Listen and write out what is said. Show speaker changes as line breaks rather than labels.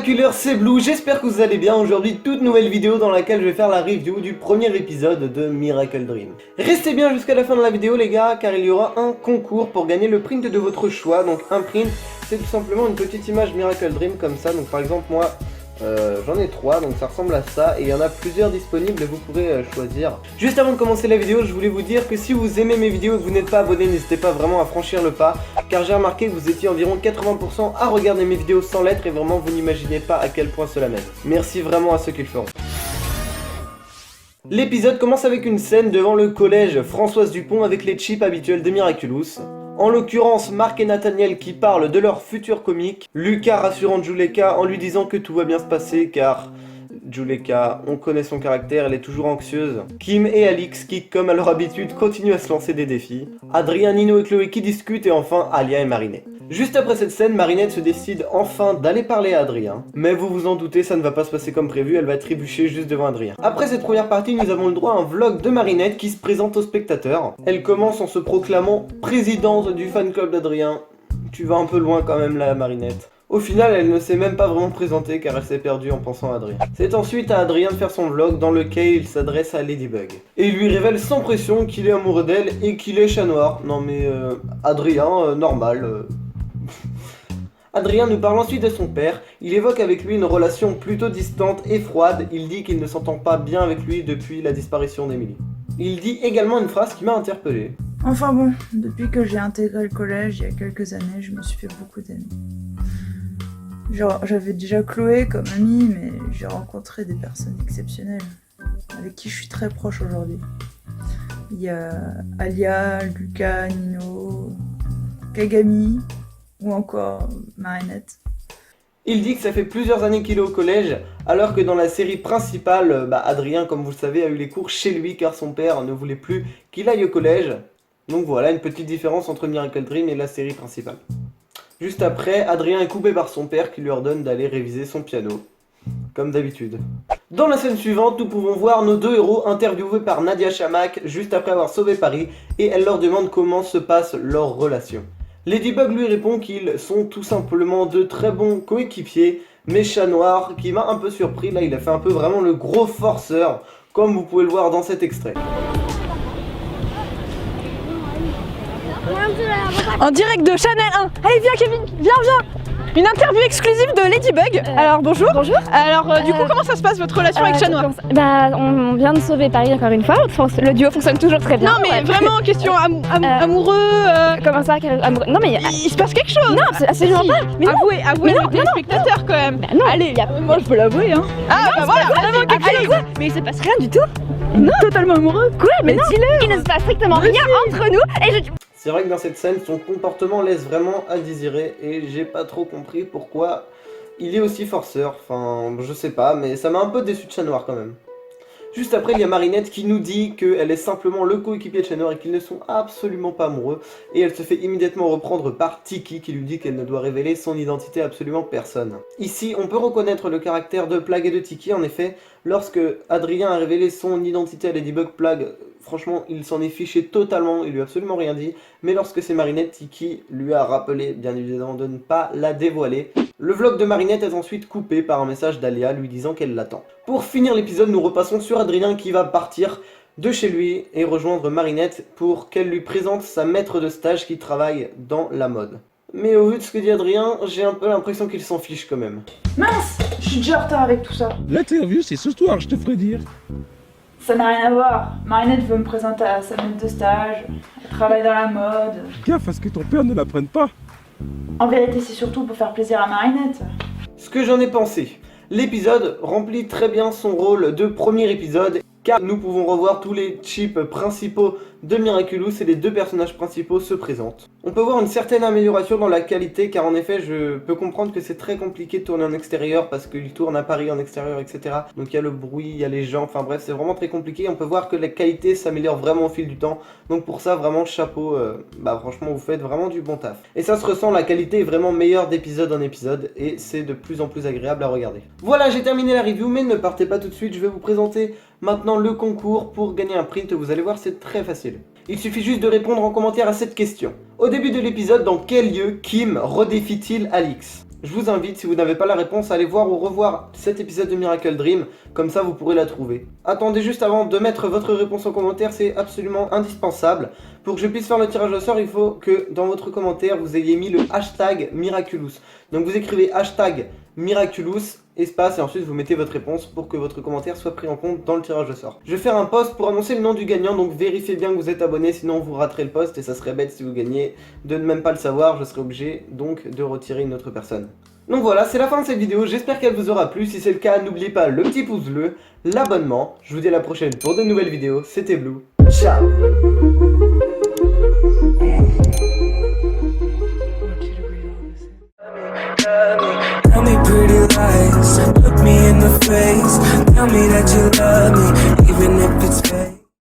Miraculeurs, c'est Blue, j'espère que vous allez bien. Aujourd'hui, toute nouvelle vidéo dans laquelle je vais faire la review du premier épisode de Miracle Dream. Restez bien jusqu'à la fin de la vidéo les gars, car il y aura un concours pour gagner le print de votre choix. Donc un print, c'est tout simplement une petite image Miracle Dream comme ça. Donc par exemple moi, j'en ai 3, donc ça ressemble à ça. Et il y en a plusieurs disponibles, vous pourrez choisir. Juste avant de commencer la vidéo, je voulais vous dire que si vous aimez mes vidéos et que vous n'êtes pas abonné, n'hésitez pas vraiment à franchir le pas. Car j'ai remarqué que vous étiez environ 80% à regarder mes vidéos sans lettres et vraiment vous n'imaginez pas à quel point cela m'aide. Merci vraiment à ceux qui le feront. L'épisode commence avec une scène devant le collège Françoise Dupont avec les chips habituels de Miraculous. En l'occurrence, Marc et Nathaniel qui parlent de leur futur comique, Lucas rassurant Juleka en lui disant que tout va bien se passer car Juleka, on connaît son caractère, elle est toujours anxieuse. Kim et Alix qui, comme à leur habitude, continuent à se lancer des défis. Adrien, Nino et Chloé qui discutent et enfin Alia et Marinette. Juste après cette scène, Marinette se décide enfin d'aller parler à Adrien. Mais vous vous en doutez, ça ne va pas se passer comme prévu, elle va trébucher juste devant Adrien. Après cette première partie, nous avons le droit à un vlog de Marinette qui se présente aux spectateurs. Elle commence en se proclamant présidente du fan club d'Adrien. Tu vas un peu loin quand même là, Marinette. Au final, elle ne s'est même pas vraiment présentée car elle s'est perdue en pensant à Adrien. C'est ensuite à Adrien de faire son vlog dans lequel il s'adresse à Ladybug. Et il lui révèle sans pression qu'il est amoureux d'elle et qu'il est chat noir. Non mais Adrien, normal. Adrien nous parle ensuite de son père. Il évoque avec lui une relation plutôt distante et froide. Il dit qu'il ne s'entend pas bien avec lui depuis la disparition d'Emily. Il dit également une phrase qui m'a interpellé.
Enfin bon, depuis que j'ai intégré le collège il y a quelques années, je me suis fait beaucoup d'amis. Genre, j'avais déjà Chloé comme amie, mais j'ai rencontré des personnes exceptionnelles, avec qui je suis très proche aujourd'hui. Il y a Alia, Lucas, Nino, Kagami, ou encore Marinette.
Il dit que ça fait plusieurs années qu'il est au collège, alors que dans la série principale, Adrien, comme vous le savez, a eu les cours chez lui car son père ne voulait plus qu'il aille au collège. Donc voilà, une petite différence entre Miracle Dream et la série principale. Juste après, Adrien est coupé par son père qui lui ordonne d'aller réviser son piano. Comme d'habitude. Dans la scène suivante, nous pouvons voir nos deux héros interviewés par Nadia Chamak juste après avoir sauvé Paris et elle leur demande comment se passe leur relation. Ladybug lui répond qu'ils sont tout simplement de très bons coéquipiers, mais Chat Noir, qui m'a un peu surpris, là il a fait un peu vraiment le gros forceur, comme vous pouvez le voir dans cet extrait.
En direct de Chanel 1. Allez viens Kevin, viens. Une interview exclusive de Ladybug. Alors bonjour.
Bonjour.
Alors du coup comment ça se passe votre relation avec Chat Noir?
On vient de sauver Paris encore une fois. Le duo fonctionne toujours très bien.
Non mais vraiment question amoureux.
Comment ça amoureux? Non mais
il se passe quelque chose.
Non absolument pas. Mais non.
Avouez aux téléspectateurs quand même.
Non.
Allez.
Moi je peux l'avouer hein.
Ah bah voilà.
Vraiment quelque chose. Mais il se passe rien du tout.
Non. Totalement amoureux.
Quoi? Mais non. Il ne se passe strictement rien entre nous et
C'est vrai que dans cette scène, son comportement laisse vraiment à désirer et j'ai pas trop compris pourquoi il est aussi forceur. Enfin, je sais pas, mais ça m'a un peu déçu de Chat Noir quand même. Juste après, il y a Marinette qui nous dit qu'elle est simplement le coéquipier de Chat Noir et qu'ils ne sont absolument pas amoureux. Et elle se fait immédiatement reprendre par Tiki qui lui dit qu'elle ne doit révéler son identité à absolument personne. Ici, on peut reconnaître le caractère de Plagg et de Tiki. En effet, lorsque Adrien a révélé son identité à Ladybug, Plagg, franchement, il s'en est fiché totalement, il lui a absolument rien dit. Mais lorsque c'est Marinette, Tiki lui a rappelé, bien évidemment, de ne pas la dévoiler. Le vlog de Marinette est ensuite coupé par un message d'Alia lui disant qu'elle l'attend. Pour finir l'épisode, nous repassons sur Adrien qui va partir de chez lui et rejoindre Marinette pour qu'elle lui présente sa maître de stage qui travaille dans la mode. Mais au vu de ce que dit Adrien, j'ai un peu l'impression qu'il s'en fiche quand même.
Mince, je suis déjà en retard avec tout ça.
L'interview, c'est ce soir, je te ferai dire.
Ça n'a rien à voir. Marinette veut me présenter à sa maître de stage. Elle travaille dans la mode.
Gaffe à ce que ton père ne l'apprenne pas.
En vérité, c'est surtout pour faire plaisir à Marinette.
Ce que j'en ai pensé. L'épisode remplit très bien son rôle de premier épisode car nous pouvons revoir tous les chips principaux de Miraculous et les deux personnages principaux se présentent. On peut voir une certaine amélioration dans la qualité car en effet je peux comprendre que c'est très compliqué de tourner en extérieur parce qu'il tourne à Paris en extérieur etc. Donc il y a le bruit, il y a les gens, enfin bref c'est vraiment très compliqué. On peut voir que la qualité s'améliore vraiment au fil du temps. Donc pour ça vraiment chapeau, franchement vous faites vraiment du bon taf. Et ça se ressent, la qualité est vraiment meilleure d'épisode en épisode et c'est de plus en plus agréable à regarder. Voilà, j'ai terminé la review mais ne partez pas tout de suite, je vais vous présenter maintenant le concours pour gagner un print. Vous allez voir c'est très facile. Il suffit juste de répondre en commentaire à cette question. Au début de l'épisode, dans quel lieu Kim redéfie-t-il Alix? Je vous invite, si vous n'avez pas la réponse, à aller voir ou revoir cet épisode de Miracle Dream, comme ça vous pourrez la trouver. Attendez juste avant de mettre votre réponse en commentaire, c'est absolument indispensable. Pour que je puisse faire le tirage au sort, il faut que dans votre commentaire, vous ayez mis le hashtag Miraculous. Donc vous écrivez hashtag Miraculous, espace, et ensuite vous mettez votre réponse pour que votre commentaire soit pris en compte dans le tirage au sort. Je vais faire un post pour annoncer le nom du gagnant, donc vérifiez bien que vous êtes abonné, sinon vous raterez le post et ça serait bête si vous gagnez de ne même pas le savoir, je serai obligé donc de retirer une autre personne. Donc voilà, c'est la fin de cette vidéo, j'espère qu'elle vous aura plu. Si c'est le cas, n'oubliez pas le petit pouce bleu, l'abonnement. Je vous dis à la prochaine pour de nouvelles vidéos, c'était Blue. Ciao.
Tell me pretty lies, look me in the face. Tell me that you love me, even if it's fake.